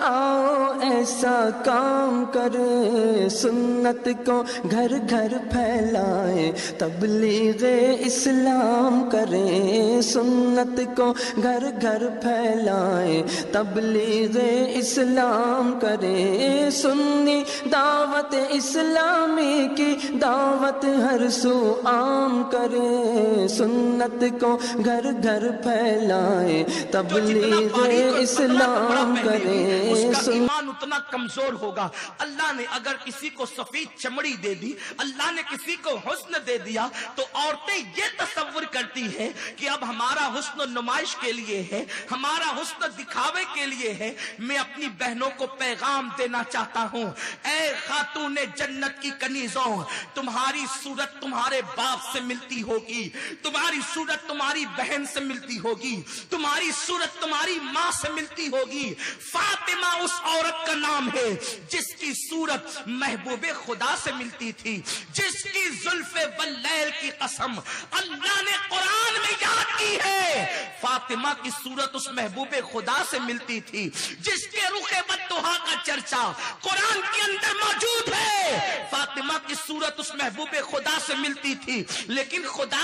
آؤ ایسا کام کرے سنت کو گھر گھر پھیلائے تبلیغ اسلام کرے سنت کو گھر گھر پھیلائے تبلیغ اسلام کرے سنی دعوت اسلامی کی دعوت ہر سو عام کرے سنت کو گھر گھر پھیلائے تبلیغ اسلام کرے اس کا ایمان اتنا کمزور ہوگا. اللہ نے اگر کسی کو سفید چمڑی دے دی, اللہ نے کسی کو حسن دے دیا, تو عورتیں یہ تصور کرتی ہیں کہ اب ہمارا حسن نمائش کے لیے ہے, ہمارا حسن دکھاوے کے لیے ہے. میں اپنی بہنوں کو پیغام دینا چاہتا ہوں, اے خاتون جنت کی کنیزوں, تمہاری صورت تمہارے باپ سے ملتی ہوگی, تمہاری صورت تمہاری بہن سے ملتی ہوگی, تمہاری صورت تمہاری ماں سے ملتی ہوگی. فاطمہ اس عورت کا نام ہے جس کی صورت محبوب خدا سے ملتی تھی, جس کی زلف واللیل کی قسم اللہ نے قرآن میں یاد کی ہے. فاطمہ کی صورت اس محبوب خدا سے ملتی تھی جس کے رخ بددہا کا چرچا قرآن کے اندر موجود ہے. فاطمہ کی صورت اس محبوب خدا سے ملتی تھی, لیکن خدا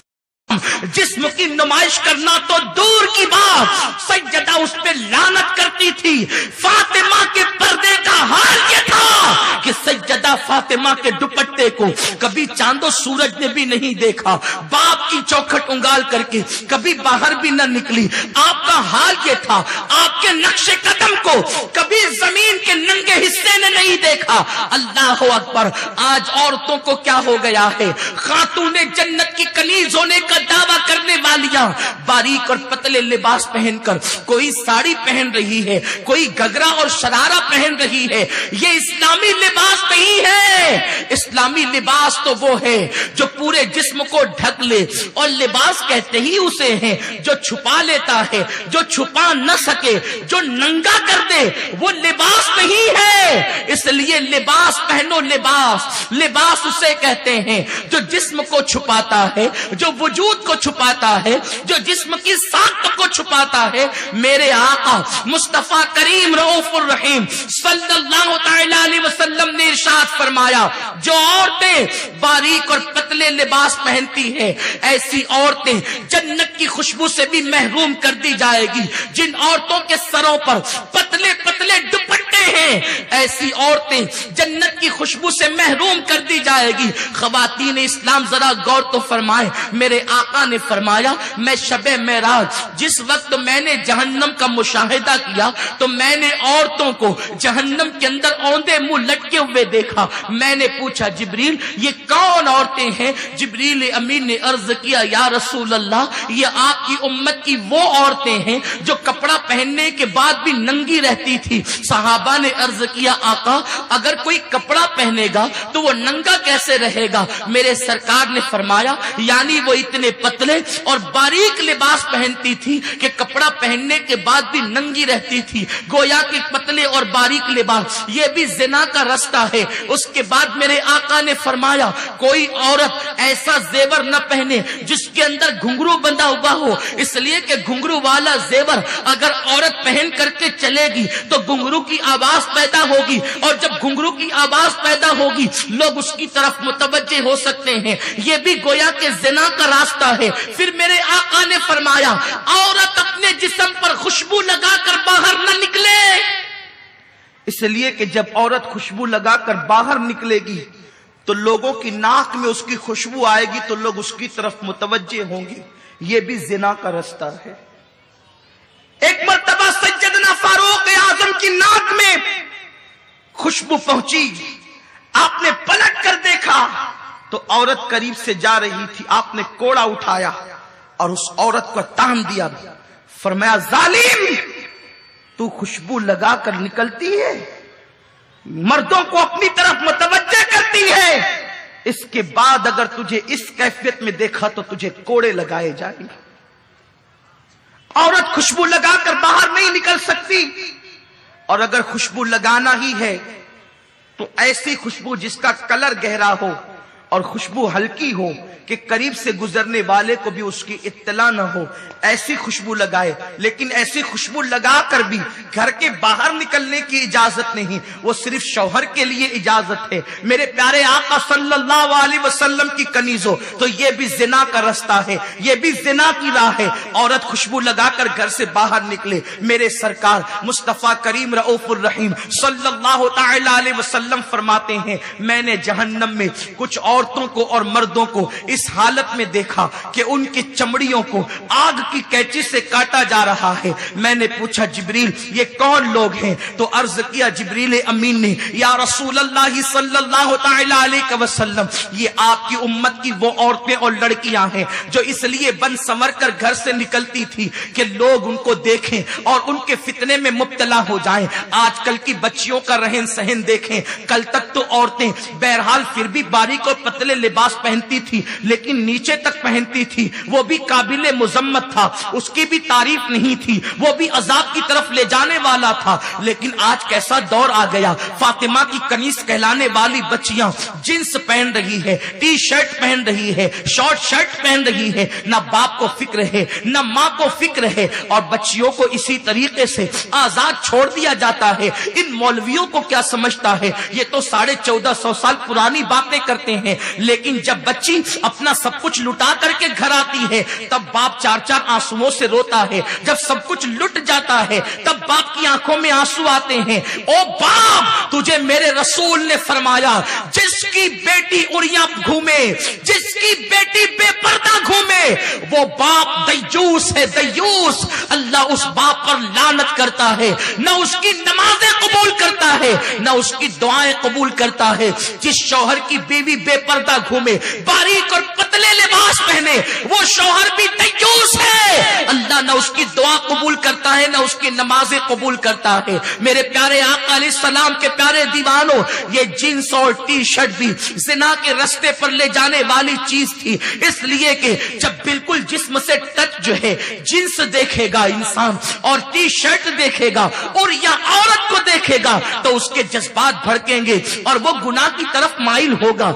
جسم کی نمائش کرنا تو دور کی بات, سجدہ اس پہ لعنت کرتی تھی. فاطمہ کے پردے کا حال یہ تھا کہ سجدہ فاطمہ کے دوپٹے کو کبھی چاند و سورج نے بھی نہیں دیکھا, باپ کی چوکھٹ انگال کر کے کبھی باہر بھی نہ نکلی. آپ کا حال یہ تھا, آپ کے نقش قدم کو کبھی زمین کے ننگے حصے نے نہیں دیکھا. اللہ اکبر. آج عورتوں کو کیا ہو گیا ہے, خاتون جنت کی کنیز ہونے کا دعویٰ کرنے والیاں باریک اور پتلے لباس پہن کر, کوئی ساڑی پہن رہی ہے, کوئی گھگرا اور شرارہ پہن رہی ہے. یہ اسلامی لباس نہیں ہے. اسلامی لباس تو وہ ہے جو پورے جسم کو ڈھک لے, اور لباس کہتے ہی اسے ہیں جو چھپا لیتا ہے, جو چھپا نہ سکے, جو ننگا کر دے, وہ لباس نہیں ہے. اس لیے لباس پہنو. لباس اسے کہتے ہیں جو جسم کو چھپاتا ہے, جو وجود کو چھپاتا ہے, جو جسم کی ساخت کو چھپاتا ہے. میرے آقا مصطفیٰ کریم رؤوف الرحیم صلی اللہ تعالی علیہ وسلم نے ارشاد فرمایا, جو عورتیں باریک اور پتلے لباس پہنتی ہیں ایسی عورتیں جنت کی خوشبو سے بھی محروم کر دی جائے گی. جن عورتوں کے سروں پر پتلے پتلے دوپٹے ہیں ایسی عورتیں جنت کی خوشبو سے محروم کر دی جائے گی. خواتین اسلام ذرا غور تو فرمائیں. میرے آقا نے فرمایا, میں شب معراج جس وقت میں نے جہنم کا مشاہدہ کیا تو میں نے عورتوں کو جہنم کے اندر اوندے منہ لٹکے ہوئے دیکھا. میں نے پوچھا, جبریل یہ کون عورتیں ہیں؟ جبریل امین نے عرض کیا, یا رسول اللہ یہ آپ کی امت کی وہ عورتیں ہیں جو کپڑا پہننے کے بعد بھی ننگی رہتی تھی. صحابہ نے عرض کیا, آقا اگر کوئی کپڑا پہنے گا تو وہ ننگا کیسے رہے گا؟ میرے سرکار نے فرمایا, یعنی وہ اتنے پتلے اور باریک لباس پہنتی تھی کہ کپڑا پہننے کے بعد بھی ننگی رہتی تھی. گویا کہ پتلے اور باریک لباس یہ بھی زنا کا رستہ ہے. اس کے بعد میرے آقا نے فرمایا, کوئی عورت ایسا زیور نہ پہنے جس کے اندر گھنگرو بندھا ہوا ہو, اس لیے کہ گھنگرو والا زیور اگر عورت پہن کر کے چلے گی تو گھنگرو کی آواز پیدا ہوگی, اور جب گھنگرو کی آواز پیدا ہوگی لوگ اس کی طرف متوجہ ہو سکتے ہیں. یہ بھی گویا کہ زنا کا راستہ ہے. پھر میرے آقا نے فرمایا, عورت اپنے جسم پر خوشبو لگا کر باہر نہ نکلے, اس لیے کہ جب عورت خوشبو لگا کر باہر نکلے گی تو لوگوں کی ناک میں اس کی خوشبو آئے گی تو لوگ اس کی طرف متوجہ ہوں گے. یہ بھی زنا کا رستہ ہے. ایک مرتبہ سیدنا فاروق اعظم کی ناک میں خوشبو پہنچی, آپ نے پلٹ کر دیکھا تو عورت قریب سے جا رہی تھی. آپ نے کوڑا اٹھایا اور اس عورت کو تان دیا. فرمایا, ظالم تو خوشبو لگا کر نکلتی ہے, مردوں کو اپنی طرف متوجہ کرتی ہے, اس کے بعد اگر تجھے اس کیفیت میں دیکھا تو تجھے کوڑے لگائے جائیں گے. عورت خوشبو لگا کر باہر نہیں نکل سکتی, اور اگر خوشبو لگانا ہی ہے تو ایسی خوشبو جس کا کلر گہرا ہو اور خوشبو ہلکی ہو کہ قریب سے گزرنے والے کو بھی اس کی اطلاع نہ ہو، ایسی خوشبو لگائے. لیکن ایسی خوشبو لگا کر بھی گھر کے باہر نکلنے کی اجازت نہیں، وہ صرف شوہر کے لیے اجازت ہے. میرے پیارے آقا صلی اللہ علیہ وسلم کی کنیزوں، تو یہ بھی زنا کا رستہ ہے، یہ بھی زنا کی راہ ہے. عورت خوشبو لگا کر گھر سے باہر نکلے. میرے سرکار مصطفیٰ کریم رؤوف الرحیم صلی اللہ تعالی علیہ وسلم فرماتے ہیں، میں نے جہنم میں کچھ عورتوں کو اور مردوں کو اس حالت میں دیکھا کہ ان کی چمڑیوں کو آگ کی کینچی سے کاٹا جا رہا ہے. میں نے پوچھا جبریل یہ کون لوگ ہیں؟ تو عرض کیا جبریل امین نے، یا رسول اللہ صلی اللہ تعالی علیہ وسلم، یہ آپ کی امت کی وہ عورتیں اور لڑکیاں ہیں جو اس لیے بن سنور کر گھر سے نکلتی تھی کہ لوگ ان کو دیکھیں اور ان کے فتنے میں مبتلا ہو جائیں. آج کل کی بچیوں کا رہن سہن دیکھیں. کل تک تو عورتیں بہرحال پھر بھی باریک اور پتلے لباس پہنتی تھی، لیکن نیچے تک پہنتی تھی، وہ بھی قابل مذمت تھا، اس کی بھی تعریف نہیں تھی، وہ بھی عذاب کی طرف لے جانے والا تھا. لیکن آج کیسا دور آ گیا، فاطمہ کی کنیز کہلانے والی بچیاں جنس پہن رہی ہے، ٹی شرٹ پہن رہی ہے، شارٹ شرٹ پہن رہی ہے. نہ باپ کو فکر ہے نہ ماں کو فکر ہے، اور بچیوں کو اسی طریقے سے آزاد چھوڑ دیا جاتا ہے. ان مولویوں کو کیا سمجھتا ہے، یہ تو 1450 سال پرانی باتیں کرتے ہیں. لیکن جب بچی اپنا سب کچھ لٹا کر کے گھر آتی ہے تب باپ چار چار آنسوؤں سے روتا ہے. جب سب کچھ لٹ جاتا ہے تب باپ کی آنکھوں میں آنسو آتے ہیں. او باپ، تجھے میرے رسول نے فرمایا جس کی بیٹی اڑیاں گھومے، جس کی بیٹی بے پردہ گھومے، وہ باپ دیوس ہے، دیوس. اللہ اس باپ پر لعنت کرتا ہے، نہ اس کی نمازیں قبول کرتا ہے نہ اس کی دعائیں قبول کرتا ہے. جس شوہر کی بیوی بے پردہ گھومے، باریک اور پتلے لباس پہنے، وہ شوہر بھی دیوس ہے. اللہ نہ اس کی دعا قبول کرتا ہے نہ اس کی نمازیں قبول کرتا ہے. میرے پیارے آقا علیہ السلام کے پیارے دیوانوں، یہ جینس اور ٹی شرٹ بھی زنا کے رستے پر لے جانے والی چیز تھی. اس لیے کہ جب بالکل جسم سے ٹچ جو ہے، جنس دیکھے گا انسان اور ٹی شرٹ دیکھے گا اور یا عورت کو دیکھے گا تو اس کے جذبات بھڑکیں گے اور وہ گناہ کی طرف مائل ہوگا.